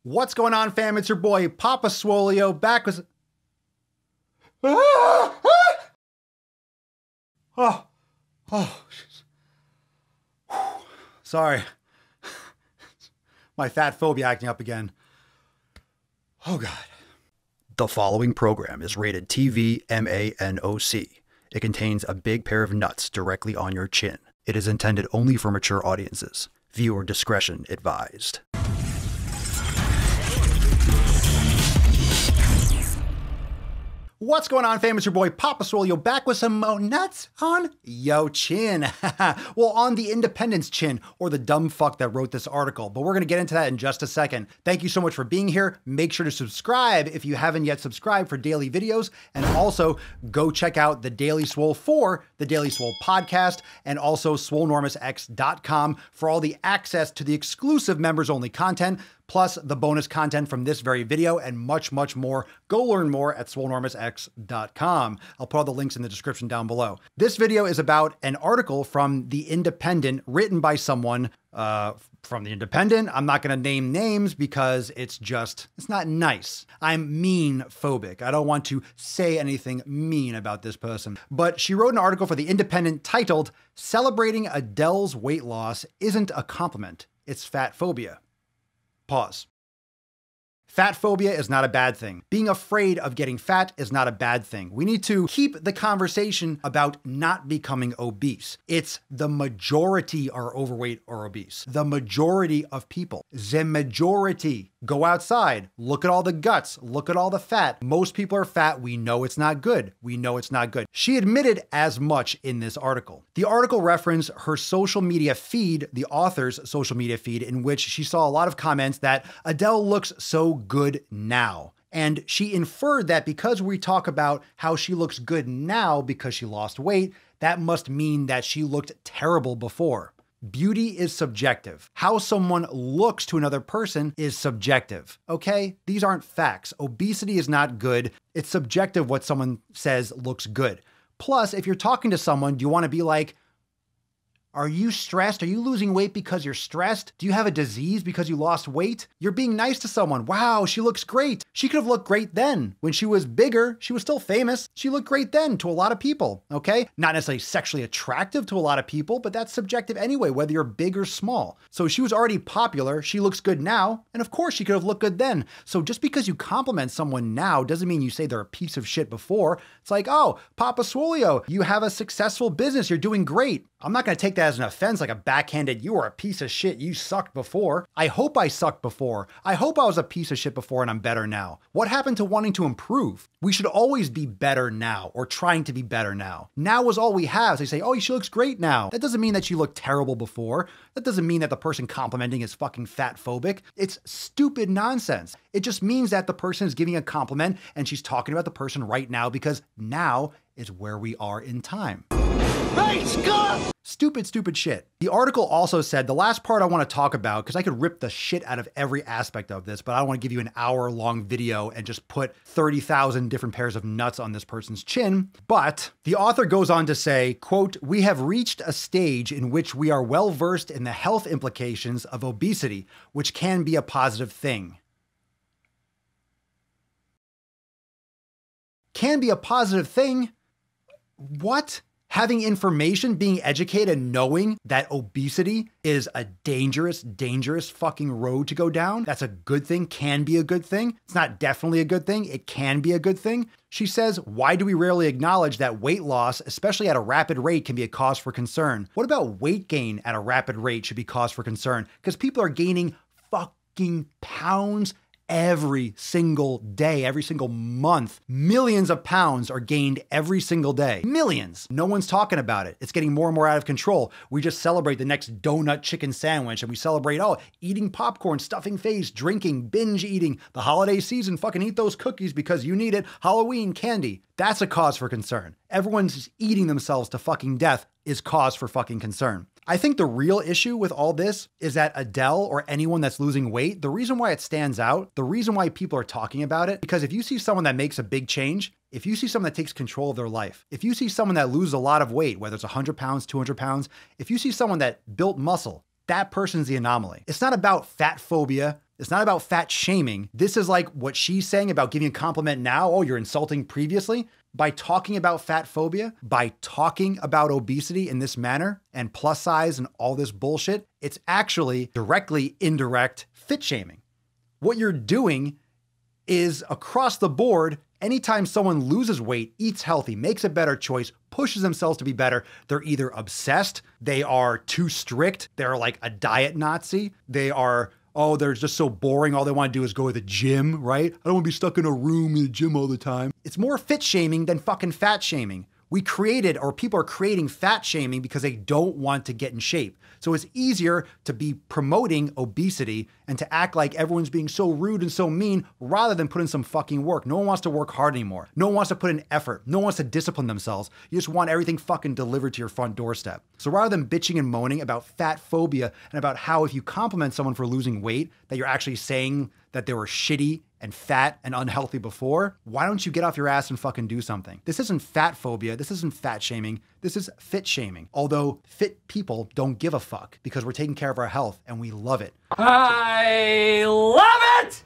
What's going on, fam? It's your boy, Papa Swolio, back with... Sorry. My fat phobia acting up again. Oh, God. The following program is rated TV MANOC. It contains a big pair of nuts directly on your chin. It is intended only for mature audiences. Viewer discretion advised. What's going on, fam? It's your boy, Papa Swolio, back with some more nuts on yo chin. Well, on the Independent's chin, or the dumb fuck that wrote this article. But we're going to get into that in just a second. Thank you so much for being here. Make sure to subscribe if you haven't yet subscribed for daily videos. And also, check out the Daily Swole for the Daily Swole podcast, and also Swolenormousx.com for all the access to the exclusive members-only content, plus the bonus content from this very video and much, much more. Go learn more at Swolenormousx.com. I'll put all the links in the description down below. This video is about an article from The Independent written by someone from The Independent. I'm not going to name names because it's not nice. I'm mean phobic. I don't want to say anything mean about this person. But she wrote an article for The Independent titled, "Celebrating Adele's Weight Loss Isn't a Compliment, It's Fat Phobia." Pause. Fat phobia is not a bad thing. Being afraid of getting fat is not a bad thing. We need to keep the conversation about not becoming obese. It's the majority are overweight or obese. The majority of people. The majority. Go outside. Look at all the guts. Look at all the fat. Most people are fat. We know it's not good. We know it's not good. She admitted as much in this article. The article referenced her social media feed, the author's social media feed, in which she saw a lot of comments that Adele looks so good now. And she inferred that because we talk about how she looks good now because she lost weight, that must mean that she looked terrible before. Beauty is subjective. How someone looks to another person is subjective, okay? These aren't facts. Obesity is not good. It's subjective what someone says looks good. Plus, if you're talking to someone, do you want to be like, are you stressed? Are you losing weight because you're stressed? Do you have a disease because you lost weight? You're being nice to someone. Wow, she looks great. She could have looked great then. When she was bigger, she was still famous. She looked great then to a lot of people, okay? Not necessarily sexually attractive to a lot of people, but that's subjective anyway, whether you're big or small. So she was already popular. She looks good now. And of course she could have looked good then. So just because you compliment someone now doesn't mean you say they're a piece of shit before. It's like, oh, Papa Swolio, you have a successful business. You're doing great. I'm not going to take that as an offense, like a backhanded, you are a piece of shit, you sucked before. I hope I sucked before. I hope I was a piece of shit before and I'm better now. What happened to wanting to improve? We should always be better now, or trying to be better now. Now is all we have. So they say, oh, she looks great now. That doesn't mean that she looked terrible before. That doesn't mean that the person complimenting is fucking fat phobic. It's stupid nonsense. It just means that the person is giving a compliment and she's talking about the person right now because now is where we are in time. Hey, Scott! Stupid, stupid shit. The article also said, the last part I want to talk about, because I could rip the shit out of every aspect of this, but I don't want to give you an hour-long video and just put 30,000 different pairs of nuts on this person's chin. But the author goes on to say, quote, "We have reached a stage in which we are well-versed in the health implications of obesity, which can be a positive thing." Can be a positive thing? What? Having information, being educated, knowing that obesity is a dangerous, dangerous fucking road to go down. That's a good thing, can be a good thing. It's not definitely a good thing. It can be a good thing. She says, why do we rarely acknowledge that weight loss, especially at a rapid rate, can be a cause for concern? What about weight gain at a rapid rate should be cause for concern? Because people are gaining fucking pounds every single day, every single month. Millions of pounds are gained every single day. Millions. No one's talking about it. It's getting more and more out of control. We just celebrate the next donut chicken sandwich and we celebrate, oh, eating popcorn, stuffing face, drinking, binge eating, the holiday season, fucking eat those cookies because you need it, Halloween candy. That's a cause for concern. Everyone's just eating themselves to fucking death is cause for fucking concern. I think the real issue with all this is that Adele or anyone that's losing weight, the reason why it stands out, the reason why people are talking about it, because if you see someone that makes a big change, if you see someone that takes control of their life, if you see someone that loses a lot of weight, whether it's 100 pounds, 200 pounds, if you see someone that built muscle, that person's the anomaly. It's not about fat phobia. It's not about fat shaming. This is like what she's saying about giving a compliment now. Oh, you're insulting previously. By talking about fat phobia, by talking about obesity in this manner and plus size and all this bullshit, it's actually directly indirect fit shaming. What you're doing is across the board, anytime someone loses weight, eats healthy, makes a better choice, pushes themselves to be better, they're either obsessed, they are too strict, they're like a diet Nazi, they are, oh, they're just so boring, all they want to do is go to the gym, right? I don't want to be stuck in a room in the gym all the time. It's more fit shaming than fucking fat shaming. We created, or people are creating fat shaming because they don't want to get in shape. So it's easier to be promoting obesity and to act like everyone's being so rude and so mean rather than put in some fucking work. No one wants to work hard anymore. No one wants to put in effort. No one wants to discipline themselves. You just want everything fucking delivered to your front doorstep. So rather than bitching and moaning about fat phobia and about how if you compliment someone for losing weight, that you're actually saying that they were shitty and fat and unhealthy before, why don't you get off your ass and fucking do something? This isn't fat phobia. This isn't fat shaming. This is fit shaming. Although fit people don't give a fuck because we're taking care of our health and we love it. I love it!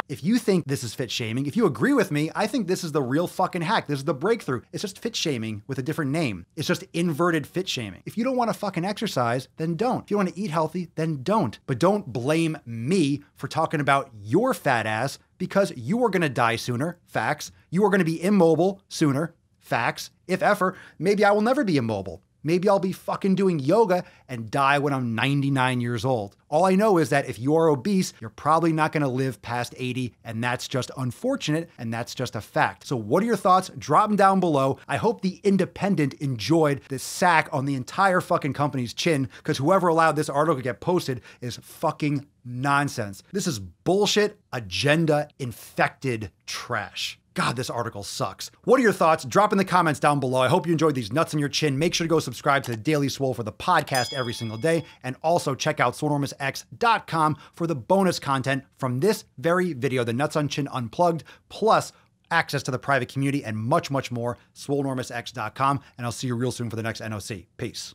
If you think this is fit shaming, if you agree with me, I think this is the real fucking hack. This is the breakthrough. It's just fit shaming with a different name. It's just inverted fit shaming. If you don't want to fucking exercise, then don't. If you want to eat healthy, then don't. But don't blame me for talking about your fat ass because you are going to die sooner. Facts. You are going to be immobile sooner. Facts. If ever, maybe I will never be immobile. Maybe I'll be fucking doing yoga and die when I'm 99 years old. All I know is that if you are obese, you're probably not gonna live past 80, and that's just unfortunate, and that's just a fact. So what are your thoughts? Drop them down below. I hope the Independent enjoyed this sack on the entire fucking company's chin, because whoever allowed this article to get posted is fucking nonsense. This is bullshit, agenda-infected trash. God, this article sucks. What are your thoughts? Drop in the comments down below. I hope you enjoyed these nuts on your chin. Make sure to go subscribe to the Daily Swole for the podcast every single day. And also check out swolenormousx.com for the bonus content from this very video, the Nuts on Chin Unplugged, plus access to the private community and much, much more. swolenormousx.com. And I'll see you real soon for the next NOC. Peace.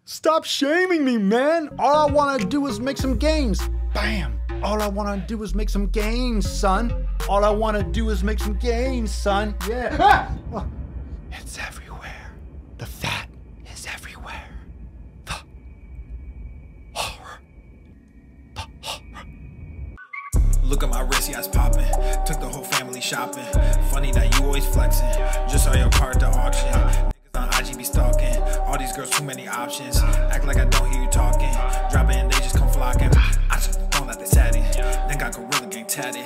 Stop shaming me, man. All I want to do is make some gains. Bam. All I want to do is make some gains, son. All I want to do is make some gains, son. Yeah. Oh, it's everywhere. The fat is everywhere. The horror. The horror. Look at my wrist, yeah, it's popping. Took the whole family shopping. Funny that you always flexing. Just saw your car at the auction. Niggas on IG be stalking. All these girls, too many options. Act like I don't hear you talking. Drop it and they just come flocking. I just don't let they sad it. Then got Gorilla Gang tatted.